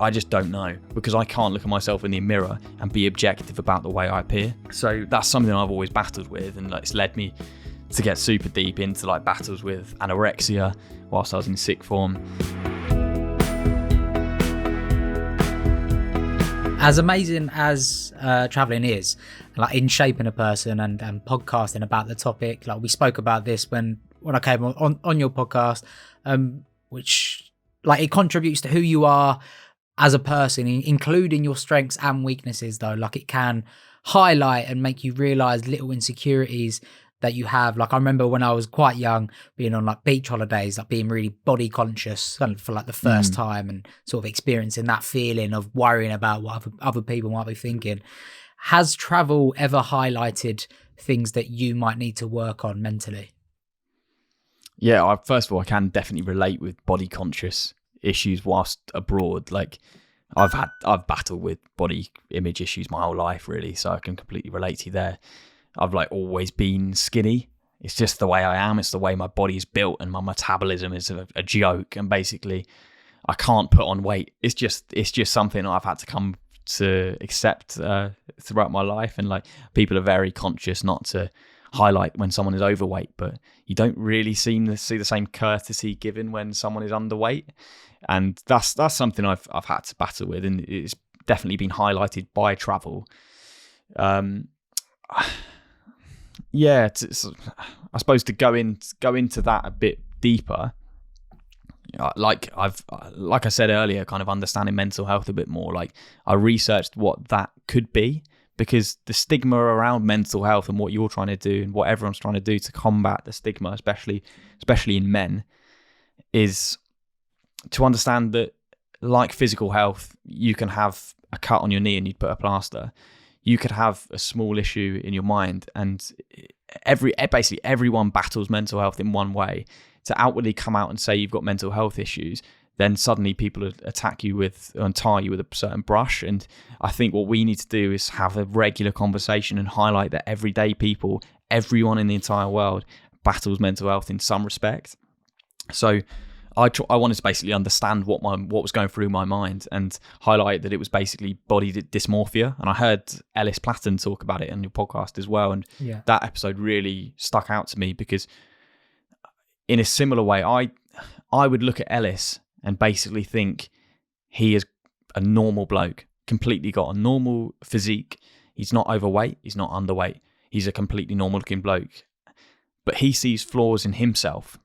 I just don't know, because I can't look at myself in the mirror and be objective about the way I appear. So that's something I've always battled with, and it's led me to get super deep into battles with anorexia whilst I was in sixth form. As amazing as traveling is, in shaping a person and podcasting about the topic, we spoke about this when I came on your podcast, which it contributes to who you are as a person, including your strengths and weaknesses, though. It can highlight and make you realize little insecurities that you have. I remember when I was quite young, being on beach holidays, being really body conscious for the first time, and sort of experiencing that feeling of worrying about what other people might be thinking. Has travel ever highlighted things that you might need to work on mentally? Yeah, first of all, I can definitely relate with body conscious issues whilst abroad. I've battled with body image issues my whole life, really, so I can completely relate to you there. I've always been skinny. It's just the way I am. It's the way my body is built, and my metabolism is a joke. And basically, I can't put on weight. It's just something I've had to come to accept throughout my life. And people are very conscious not to highlight when someone is overweight, but you don't really seem to see the same courtesy given when someone is underweight. And that's something I've had to battle with, and it's definitely been highlighted by travel. Yeah, I suppose to go into that a bit deeper, like I said earlier, kind of understanding mental health a bit more. I researched what that could be, because the stigma around mental health and what you're trying to do and what everyone's trying to do to combat the stigma, especially in men, is to understand that, like physical health, you can have a cut on your knee and you'd put a plaster. You could have a small issue in your mind, and basically everyone battles mental health in one way. To outwardly come out and say you've got mental health issues, then suddenly people attack you and tar you with a certain brush. And I think what we need to do is have a regular conversation and highlight that everyday people, everyone in the entire world, battles mental health in some respect. So I wanted to basically understand what was going through my mind, and highlight that it was basically body dysmorphia. And I heard Ellis Platten talk about it on your podcast as well, and that episode really stuck out to me, because in a similar way, I would look at Ellis and basically think he is a normal bloke, completely got a normal physique. He's not overweight, he's not underweight, he's a completely normal looking bloke, but he sees flaws in himself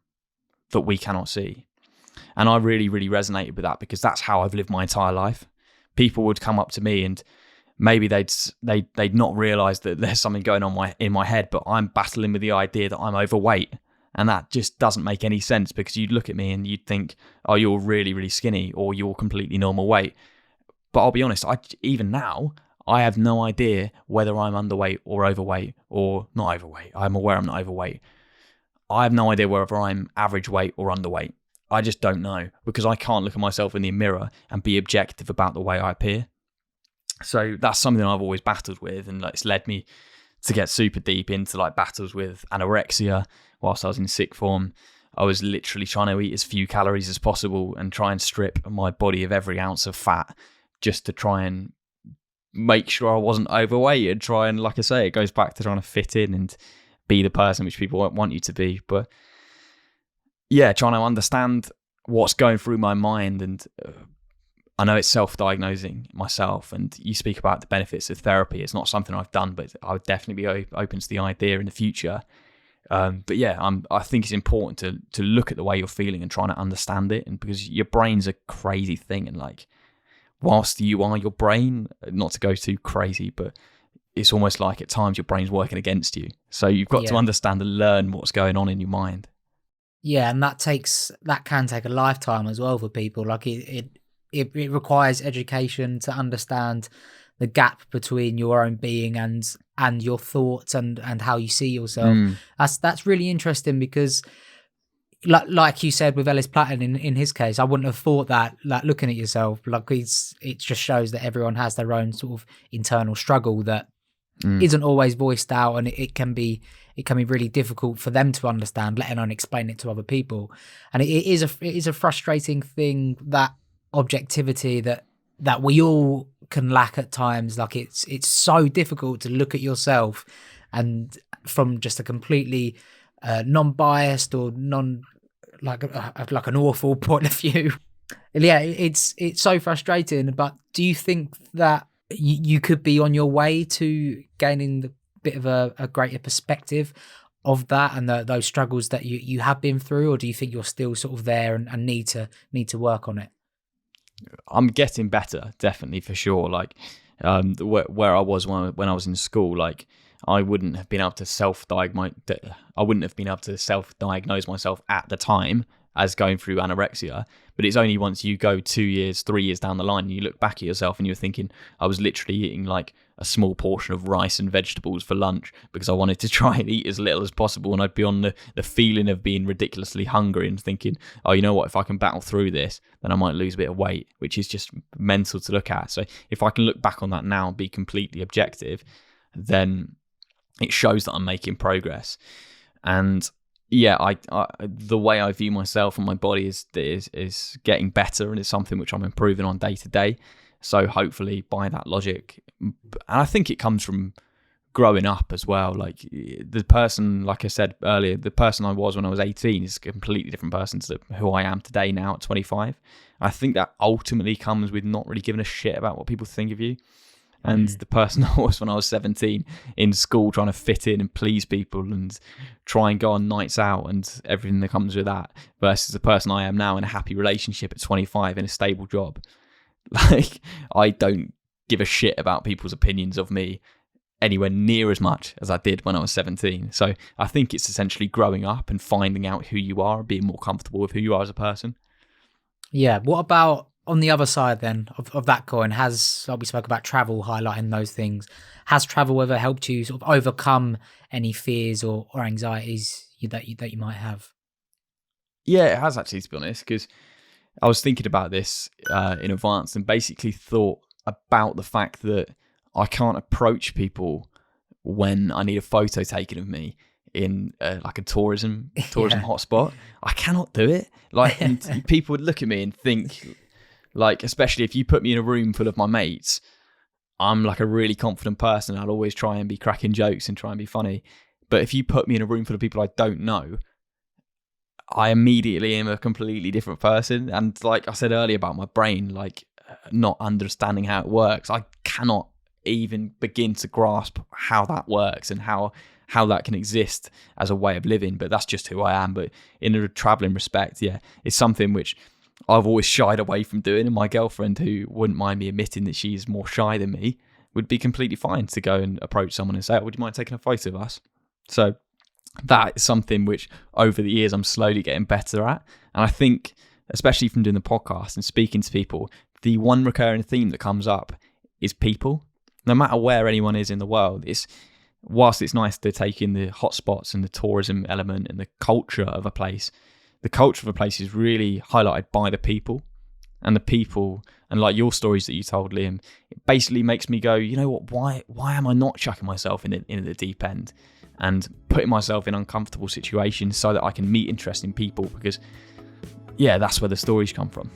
that we cannot see. And I really, really resonated with that, because that's how I've lived my entire life. People would come up to me and maybe they'd not realise that there's something going on in my head, but I'm battling with the idea that I'm overweight. And that just doesn't make any sense, because you'd look at me and you'd think, oh, you're really, really skinny, or you're completely normal weight. But I'll be honest, even now, I have no idea whether I'm underweight or overweight, or not overweight. I'm aware I'm not overweight. I have no idea whether I'm average weight or underweight. I just don't know, because I can't look at myself in the mirror and be objective about the way I appear. So that's something I've always battled with, and it's led me to get super deep into battles with anorexia whilst I was in sixth form. I was literally trying to eat as few calories as possible and try and strip my body of every ounce of fat, just to try and make sure I wasn't overweight, and try and, like I say, it goes back to trying to fit in and be the person which people want you to be. But yeah, trying to understand what's going through my mind. And I know it's self-diagnosing myself, and you speak about the benefits of therapy. It's not something I've done, but I would definitely be open to the idea in the future. But yeah, I think it's important to look at the way you're feeling and trying to understand it, and because your brain's a crazy thing, and whilst you are your brain, not to go too crazy, but it's almost like at times your brain's working against you. So you've got to understand and learn what's going on in your mind. Yeah, and that can take a lifetime as well for people. It requires education to understand the gap between your own being and your thoughts and how you see yourself. That's really interesting, because like you said with Ellis Platten in his case, I wouldn't have thought that looking at yourself. It just shows that everyone has their own sort of internal struggle that isn't always voiced out, and it can be really difficult for them to understand, let alone explain it to other people. And it is a frustrating thing, that objectivity that that we all can lack at times. Like it's so difficult to look at yourself and from just a completely non-biased or like an awful point of view. Yeah, it's so frustrating. But do you think that you could be on your way to gaining the bit of a greater perspective of that and those struggles that you have been through, or do you think you're still sort of there and need to work on it? I'm getting better, definitely, for sure. Like where I was when I was in school, like I wouldn't have been able to self-diagnose myself at the time as going through anorexia. But it's only once you go 2 years, 3 years down the line, and you look back at yourself and you're thinking, I was literally eating like a small portion of rice and vegetables for lunch because I wanted to try and eat as little as possible. And I'd be on the feeling of being ridiculously hungry and thinking, oh, you know what, if I can battle through this, then I might lose a bit of weight, which is just mental to look at. So if I can look back on that now and be completely objective, then it shows that I'm making progress. And yeah, I the way I view myself and my body is getting better, and it's something which I'm improving on day to day. So hopefully, by that logic, and I think it comes from growing up as well. Like the person, like I said earlier, the person I was when I was 18 is a completely different person to who I am today now at 25. I think that ultimately comes with not really giving a shit about what people think of you. And the person I was when I was 17 in school, trying to fit in and please people and try and go on nights out and everything that comes with that, versus the person I am now in a happy relationship at 25 in a stable job. Like, I don't give a shit about people's opinions of me anywhere near as much as I did when I was 17. So I think it's essentially growing up and finding out who you are and being more comfortable with who you are as a person. Yeah. What about on the other side then of that coin? Like we spoke about travel, highlighting those things. Has travel ever helped you sort of overcome any fears or anxieties that you might have? Yeah, it has actually, to be honest, because I was thinking about this in advance and basically thought about the fact that I can't approach people when I need a photo taken of me in like a tourism hotspot. I cannot do it. Like, and people would look at me and think, like, especially if you put me in a room full of my mates, I'm like a really confident person. I'll always try and be cracking jokes and try and be funny. But if you put me in a room full of people I don't know, I immediately am a completely different person. And like I said earlier about my brain, like not understanding how it works, I cannot even begin to grasp how that works and how that can exist as a way of living. But that's just who I am. But in a traveling respect, yeah, it's something which I've always shied away from doing. And my girlfriend, who wouldn't mind me admitting that she's more shy than me, would be completely fine to go and approach someone and say, oh, would you mind taking a photo of us? So that is something which over the years I'm slowly getting better at. And I think, especially from doing the podcast and speaking to people, the one recurring theme that comes up is people. No matter where anyone is in the world, whilst it's nice to take in the hotspots and the tourism element and the culture of a place, the culture of a place is really highlighted by the people. And the people, and like your stories that you told, Liam, it basically makes me go, you know what, why am I not chucking myself in the deep end and putting myself in uncomfortable situations so that I can meet interesting people? Because yeah, that's where the stories come from.